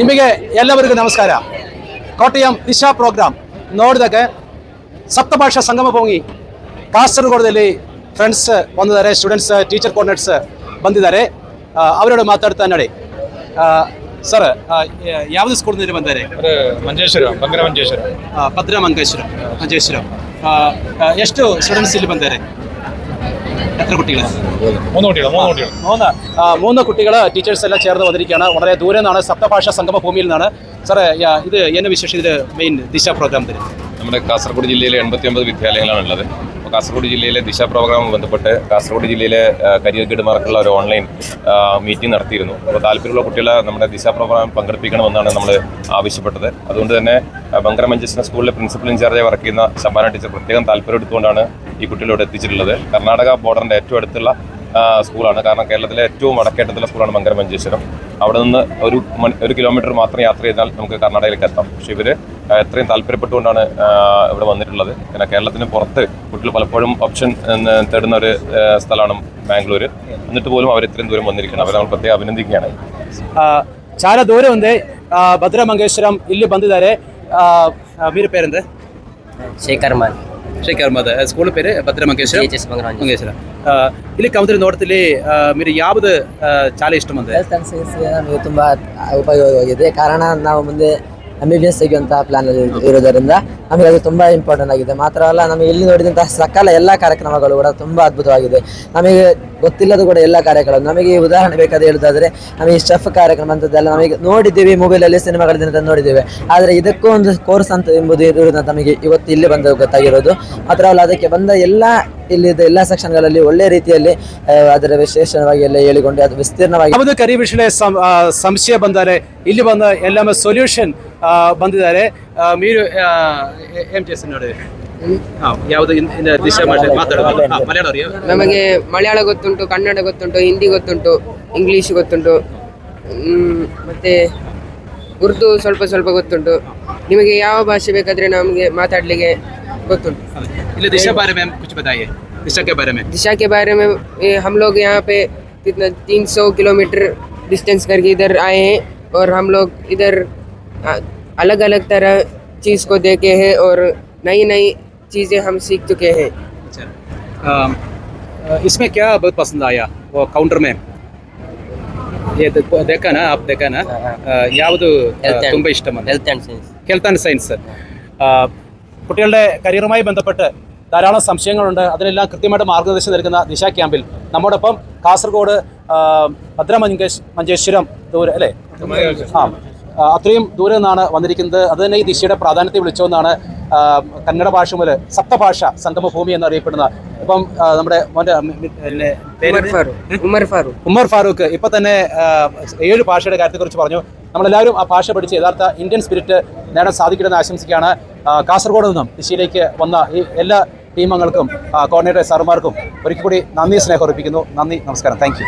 ನಿಮಗೆ ಎಲ್ಲರಿಗೂ ನಮಸ್ಕಾರ. ಕೋಟಯಂ ದಿಶಾ ಪ್ರೋಗ್ರಾಮ್ ನೋಡಿದಾಗ ಸಪ್ತಭಾಷಾ ಸಂಗಮ ಭೂಮಿ ಕಾಸರಗೋಡದಲ್ಲಿ ಫ್ರೆಂಡ್ಸ್ ಬಂದಿದ್ದಾರೆ, ಸ್ಟೂಡೆಂಟ್ಸ್, ಟೀಚರ್ ಕೋಆರ್ಡಿನೇಟರ್ಸ್ ಬಂದಿದ್ದಾರೆ. ಅವರೋട് ಮಾತಾಡ್ತಾ ನೋಡಿ. ಸರ್, ಯಾವುದು ಸ್ಕೂಲ್ನಲ್ಲಿ ಬಂದಿದ್ದಾರೆ? ಮಂಜೇಶ್ವರ, ಭದ್ರ ಮಂಜೇಶ್ವರ. ಎಷ್ಟು ಸ್ಟೂಡೆಂಟ್ಸ್ ಇಲ್ಲಿ ಬಂದಿದ್ದಾರೆ? എത്ര കുട്ടികൾ? മൂന്ന് കുട്ടികൾ ടീച്ചേഴ്സ് എല്ലാം ചേർന്ന് വന്നിരിക്കുകയാണ്. വളരെ ദൂരെ നിന്നാണ്, സപ്തഭാഷാ സംഗമ ഭൂമിയിൽ നിന്നാണ്. സാറേ, ഇത് എന്നെ വിശേഷം ഇതിൽ മെയിൻ ദിശ പ്രോഗ്രാം തരും? നമ്മുടെ കാസർഗോഡ് ജില്ലയിലെ 89 വിദ്യാലയങ്ങളാണ് ഉള്ളത്. അപ്പോൾ കാസർഗോഡ് ജില്ലയിലെ ദിശ പ്രോഗ്രാമുമായി ബന്ധപ്പെട്ട് കാസർഗോഡ് ജില്ലയിലെ കരിയർ ഗൈഡുമാർക്കുള്ള ഒരു ഓൺലൈൻ മീറ്റിംഗ് നടത്തിയിരുന്നു. അപ്പോൾ താല്പര്യമുള്ള കുട്ടികളെ നമ്മുടെ ദിശ പ്രോഗ്രാം പങ്കെടുപ്പിക്കണമെന്നാണ് നമ്മൾ ആവശ്യപ്പെട്ടത്. അതുകൊണ്ട് തന്നെ ബങ്കര മഞ്ചേശ്വരം സ്കൂളിലെ പ്രിൻസിപ്പൽ ഇൻചാർജായി വർക്ക് ചെയ്യുന്ന ശബാന ടീച്ചർ പ്രത്യേകം താല്പര്യം എടുത്തുകൊണ്ടാണ് ഈ കുട്ടികളോട് എത്തിച്ചിട്ടുള്ളത്. കർണാടക ബോർഡറിൻ്റെ ഏറ്റവും അടുത്തുള്ള സ്കൂളാണ്. കാരണം കേരളത്തിലെ ഏറ്റവും വടക്കേറ്റത്തുള്ള സ്കൂളാണ് ബങ്കര മഞ്ചേശ്വരം. അവിടെ നിന്ന് ഒരു കിലോമീറ്റർ മാത്രം യാത്ര ചെയ്താൽ നമുക്ക് കർണാടകയിലേക്ക് എത്താം. പക്ഷേ ഇവർ എത്രയും താല്പര്യപ്പെട്ടുകൊണ്ടാണ് ഇവിടെ വന്നിട്ടുള്ളത്. പിന്നെ കേരളത്തിന് പുറത്ത് കുട്ടികൾ പലപ്പോഴും ഓപ്ഷൻ തേടുന്ന ഒരു സ്ഥലമാണ് ബാംഗ്ലൂർ. എന്നിട്ട് പോലും അവർ ഇത്രയും ദൂരം വന്നിരിക്കണം. അവർ നമ്മൾ പ്രത്യേകം ಅಭಿನಂದಿക്കുകയാണ്. చాలా దూరం ఉంది భద్ర మంగేశ్వరం ಇಲ್ಲಿ ಬಂದಿದ್ದಾರೆ. మీరు పేరెంత? ಶೇಖರ್ ಶ್ರೀಕರ್ಮದ ಸ್ಕೂಲ್ ಪೇರು ಭದ್ರ ಮಂಗೇಶ್ವರ. ಇಲ್ಲಿ ಕಮಂತ್ರಿ ನೋಡ್ತಿಲ್ಲಿ మీరు ಯಾವುದು చాలా ಇಷ್ಟ ಬಂದಿದೆ? ಹೆಲ್ತ್ ಅಂಡ್ ಸೈನ್ಸ್ ನಮಗೆ ತುಂಬಾ ಉಪಯೋಗವಾಗಿದೆ. ಕಾರಣ ನಾವು ಮುಂದೆ MBBS ತೆಗೆಯುವಂತಹ ಪ್ಲಾನ್ ಇರೋದರಿಂದ ನಮಗೆ ಅದು ತುಂಬಾ ಇಂಪಾರ್ಟೆಂಟ್ ಆಗಿದೆ. ಮಾತ್ರವಲ್ಲ, ನಮಗೆ ಇಲ್ಲಿ ನೋಡಿದಂತಹ ಸಕಲ ಎಲ್ಲ ಕಾರ್ಯಕ್ರಮಗಳು ಕೂಡ ತುಂಬಾ ಅದ್ಭುತವಾಗಿದೆ. ನಮಗೆ ಗೊತ್ತಿಲ್ಲದ ಕೂಡ ಎಲ್ಲ ಕಾರ್ಯಕ್ರಮ, ನಮಗೆ ಉದಾಹರಣೆ ಬೇಕಾದ ಹೇಳೋದಾದ್ರೆ, ನಮಗೆ ಸ್ಟೆಫ್ ಕಾರ್ಯಕ್ರಮ ಅಂತದ್ದೆಲ್ಲ ನಮಗೆ ನೋಡಿದ್ದೀವಿ, ಮೊಬೈಲಲ್ಲಿ ಸಿನಿಮಾಗಳಿಂದ ನೋಡಿದ್ದೇವೆ. ಆದರೆ ಇದಕ್ಕೂ ಒಂದು ಕೋರ್ಸ್ ಅಂತ ಎಂಬುದು ಇರುವುದಂತ ನಮಗೆ ಇವತ್ತು ಇಲ್ಲಿ ಬಂದ ಗೊತ್ತಾಗಿರೋದು. ಮಾತ್ರವಲ್ಲ, ಅದಕ್ಕೆ ಬಂದ ಎಲ್ಲ ಇಲ್ಲಿದ್ದ ಎಲ್ಲ ಸೆಕ್ಷನ್ಗಳಲ್ಲಿ ಒಳ್ಳೆ ರೀತಿಯಲ್ಲಿ ಅದರ ವಿಶೇಷವಾಗಿ ಎಲ್ಲ ಹೇಳಿಕೊಂಡು ಅದು ವಿಸ್ತೀರ್ಣವಾಗಿ ಯಾವುದು ಕರಿ ವಿಷಯ ಸಂಶಯ ಬಂದರೆ ಇಲ್ಲಿ ಬಂದ ಎಲ್ಲ ಸೊಲ್ಯೂಷನ್ ಬಂದಿದ್ದಾರೆ. మీరు ఏం చేస్తున్నారు? ಯಾವುದು ದಿಶಾ ಮಾತಾಡೋದು? ನಮಗೆ ಮಲಯಾಳ ಗೊತ್ತುಂಟು, ಕನ್ನಡ ಗೊತ್ತುಂಟು, ಹಿಂದಿ ಗೊತ್ತುಂಟು, ಇಂಗ್ಲೀಷ್ ಗೊತ್ತುಂಟು, ಮತ್ತೆ ಉರ್ದು ಸ್ವಲ್ಪ ಸ್ವಲ್ಪ ಗೊತ್ತುಂಟು. ನಿಮಗೆ ಯಾವ ಭಾಷೆ ಬೇಕಾದ್ರೆ ನಮಗೆ ಮಾತಾಡ್ಲಿಕ್ಕೆ ಗೊತ್ತುಂಟು. ಇಲ್ಲಿ ದಿಶಾ ಬಾರೆ में कुछ बताइए. दिशा के बारे में हम लोग यहाँ पे कितना 300 किलोमीटर डिस्टेंस करके इधर आए हैं और हम लोग इधर अलग अलग तरह चीज़ को देखे हैं और नई नई चीज़ें हम सीख चुके हैं. इसमें क्या बहुत पसंद आया वो काउंटर में? ये देखा ना, आप देखा ना, ಯಾವುದು ತುಂಬ ಇಷ್ಟ? Health and science. കുട്ടികളുടെ കരിയറുമായി ബന്ധപ്പെട്ട് ധാരാളം സംശയങ്ങളുണ്ട്. അതിനെല്ലാം കൃത്യമായിട്ട് മാർഗ്ഗനിർദ്ദേശം നൽകുന്ന ദിശ ക്യാമ്പിൽ നമ്മോടൊപ്പം കാസർഗോഡ് ഭദ്ര മഞ്ചേശ്വരം ദൂരെ അല്ലേ, അത്രയും ദൂരെ നിന്നാണ് വന്നിരിക്കുന്നത്. അത് തന്നെ ഈ ദിശയുടെ പ്രാധാന്യത്തെ വിളിച്ചുകൊണ്ടാണ് കന്നഡ ഭാഷ മുതൽ സപ്തഭാഷ സംഗമ ഭൂമി എന്നറിയപ്പെടുന്ന. ഇപ്പം നമ്മുടെ ഉമർ ഫാറൂഖ് ഇപ്പൊ തന്നെ 7 ഭാഷയുടെ കാര്യത്തെക്കുറിച്ച് പറഞ്ഞു. നമ്മളെല്ലാവരും ആ ഭാഷ പഠിച്ച് യഥാർത്ഥ ഇന്ത്യൻ സ്പിരിറ്റ് നേടാൻ സാധിക്കണമെന്ന് ആശംസിക്കുകയാണ്. കാസർഗോഡ് നിന്നും ദിശയിലേക്ക് വന്ന ഈ എല്ലാ ടീം അംഗങ്ങൾക്കും കോർഡിനേറ്റർ സാറുമാർക്കും ഒരിക്കൽ കൂടി നന്ദി, സ്നേഹം അർപ്പിക്കുന്നു. നന്ദി, നമസ്കാരം. Thank you.